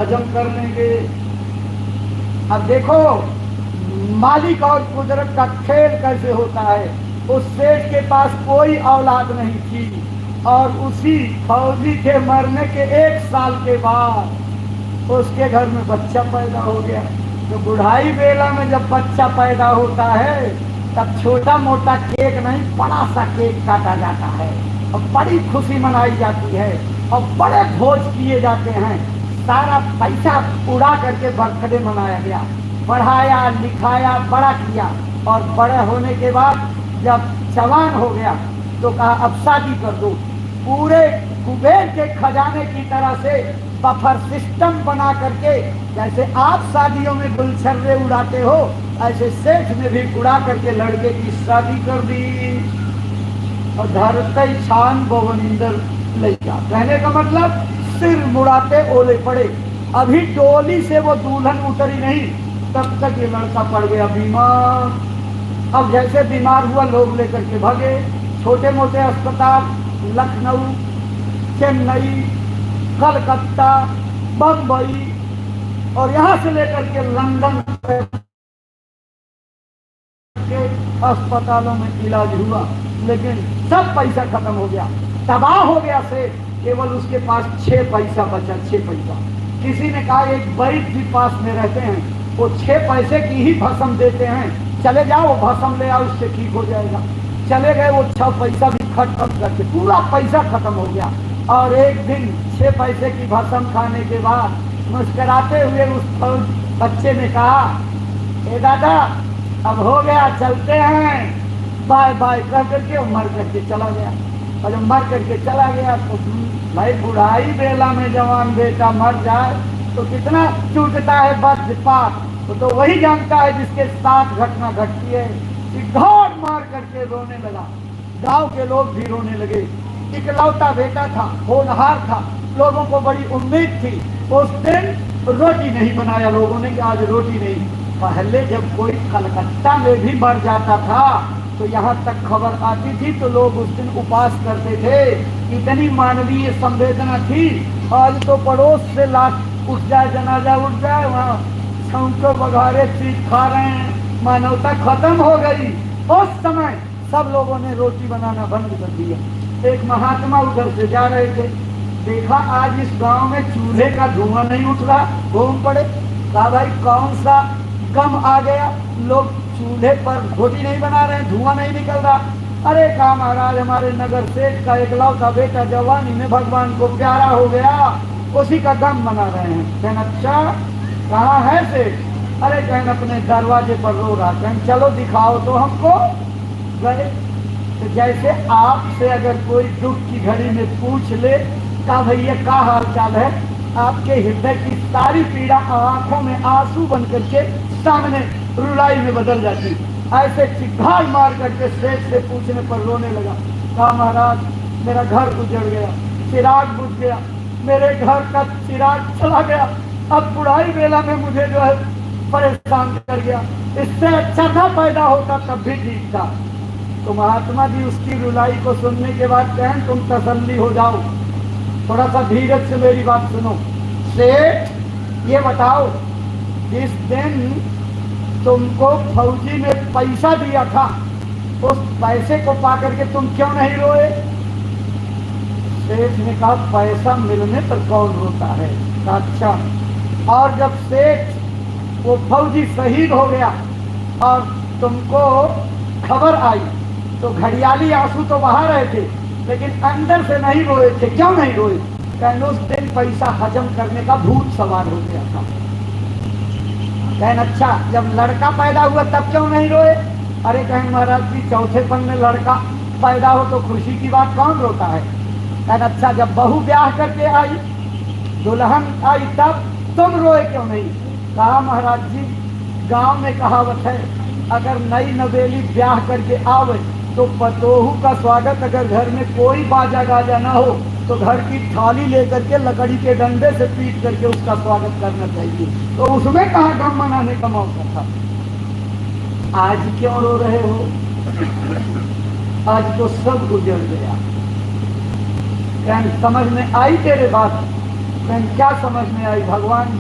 हजम कर लेंगे। अब देखो मालिक और कुदरत का खेल कैसे होता है। उस सेठ के पास कोई औलाद नहीं थी और उसी फौजी के मरने के 1 साल के बाद उसके घर में बच्चा पैदा हो गया। तो बुढ़ाई बेला में जब बच्चा पैदा होता है तब छोटा मोटा केक नहीं, बड़ा सा केक काटा जाता है और बड़ी खुशी मनाई जाती है और बड़े भोज किए जाते हैं। सारा पैसा उड़ा करके बर्थडे मनाया गया, पढ़ाया लिखाया बड़ा किया और बड़े होने के बाद जब जवान हो गया तो कहा अब शादी कर दो। पूरे कुबेर के खजाने की तरह से बफर सिस्टम बना करके, जैसे आप शादियों में गुलछर्रे उड़ाते हो ऐसे सेठ ने भी उड़ा करके लड़के की शादी कर दी और धरते छान बवंदर ले जा। कहने का मतलब सिर मुड़ाते ओले पड़े। अभी डोली से वो दुल्हन उतरी नहीं तब तक ये लड़का पड़ गया बीमार। अब जैसे बीमार हुआ लोग लेकर के भागे, छोटे मोटे अस्पताल लखनऊ, चेन्नई, कलकत्ता, बम्बई और यहाँ से लेकर के लंदन के अस्पतालों में इलाज हुआ, लेकिन सब पैसा खत्म हो गया, तबाह हो गया से केवल उसके पास 6 पैसा बचा। 6 पैसा। किसी ने कहा एक वैद्य भी पास में रहते हैं, वो 6 पैसे की ही भस्म देते हैं, चले जाओ वो भस्म ले आओ उससे ठीक हो जाएगा। चले गए, वो 6 पैसा भी खत्म करके पूरा पैसा खत्म हो गया। और एक दिन 6 पैसे की भस्म खाने के बाद मुस्कुराते हुए उस बच्चे ने कहा ए दादा अब हो गया चलते हैं, बाय बाय कर करके वो मर करके चला गया। और जब मर करके चला गया तो भाई बुढ़ाई बेला में जवान बेटा मर जाए तो कितना टूटता है वज्रपात। तो वही जानता है जिसके साथ घटना घटती है। घोड़ मार करके रोने लगा, गांव के लोग भी रोने लगे। इकलौता बेटा था, होनहार था, लोगों को बड़ी उम्मीद थी। उस दिन रोटी नहीं बनाया लोगों ने कि आज रोटी नहीं। पहले जब कोई कलकत्ता में भी मर जाता था तो यहाँ तक खबर आती थी तो लोग उस दिन उपवास करते थे। इतनी मानवीय संवेदना थी। आज तो पड़ोस से लाश उठ जाए, जनाजा उठ जाए, वहाँ छौंको बघारे चीज खा रहे हैं, मानवता खत्म हो गई। उस समय सब लोगों ने रोटी बनाना बंद कर दिया। एक महात्मा उधर से जा रहे थे, देखा आज इस गांव में चूल्हे का धुआं नहीं उठ रहा, घूम पड़े। कहा भाई कौन सा गम आ गया, लोग चूल्हे पर रोटी नहीं बना रहे, धुआं नहीं निकल रहा। अरे कहा महाराज हमारे नगर सेठ का इकलौता बेटा जवानी में भगवान को प्यारा हो गया, उसी का गम मना रहे हैं। कहना अच्छा कहाँ है सेठ? अरे कहना अपने दरवाजे पर रो रहा। कहना चलो दिखाओ तो हमको। गए तो जैसे आपसे अगर कोई दुख की घड़ी में पूछ ले का भैया का हाल चाल है, आपके हृदय की सारी पीड़ा आंखों में आंसू बन करके सामने रुलाई में बदल जाती। ऐसे चिघाड़ मार करके सेठ से पूछने पर रोने लगा। कहा महाराज मेरा घर उजड़ गया, चिराग बुझ गया, मेरे घर का चिराग चला गया, अब बुढ़ाई बेला में मुझे जो है परेशान कर गया, इससे अच्छा ना पैदा होता तब भी ठीक था। तो महात्मा जी उसकी रुलाई को सुनने के बाद कहें तुम तसल्ली हो जाओ, थोड़ा सा धीरज से मेरी बात सुनो। सेठ ये बताओ जिस दिन तुमको फौजी ने पैसा दिया था उस पैसे को पाकर के तुम क्यों नहीं रोए? सेठ ने कहा पैसा मिलने पर कौन रोता है। कहा अच्छा। और जब सेठ वो फौजी शहीद हो गया और तुमको खबर आई तो घड़ियाली आंसू तो बहा रहे थे लेकिन अंदर से नहीं रोए थे, क्यों नहीं रोए? कहने उस दिन पैसा हजम करने का भूत सवार हो गया था। कहने अच्छा जब लड़का पैदा हुआ तब क्यों नहीं रोए? अरे कहें महाराज जी चौथेपन में लड़का पैदा हो तो खुशी की बात कौन रोता है? कहने अच्छा जब बहू ब्याह करके आई, दुल्हन आई, तब तुम रोए क्यों नहीं? कहा महाराज जी गांव में कहावत है अगर नई नवेली ब्याह करके आवे तो पतोहू का स्वागत, अगर घर में कोई बाजा गाजा ना हो तो घर की थाली लेकर के लकड़ी के डंडे से पीट करके उसका स्वागत करना चाहिए। तो उसमें कहाँ गम मनाने का मौका था? आज क्यों रो रहे हो? आज तो सब गुजर गया। समझ में आई तेरे बात? लेकिन क्या समझ में आई, भगवान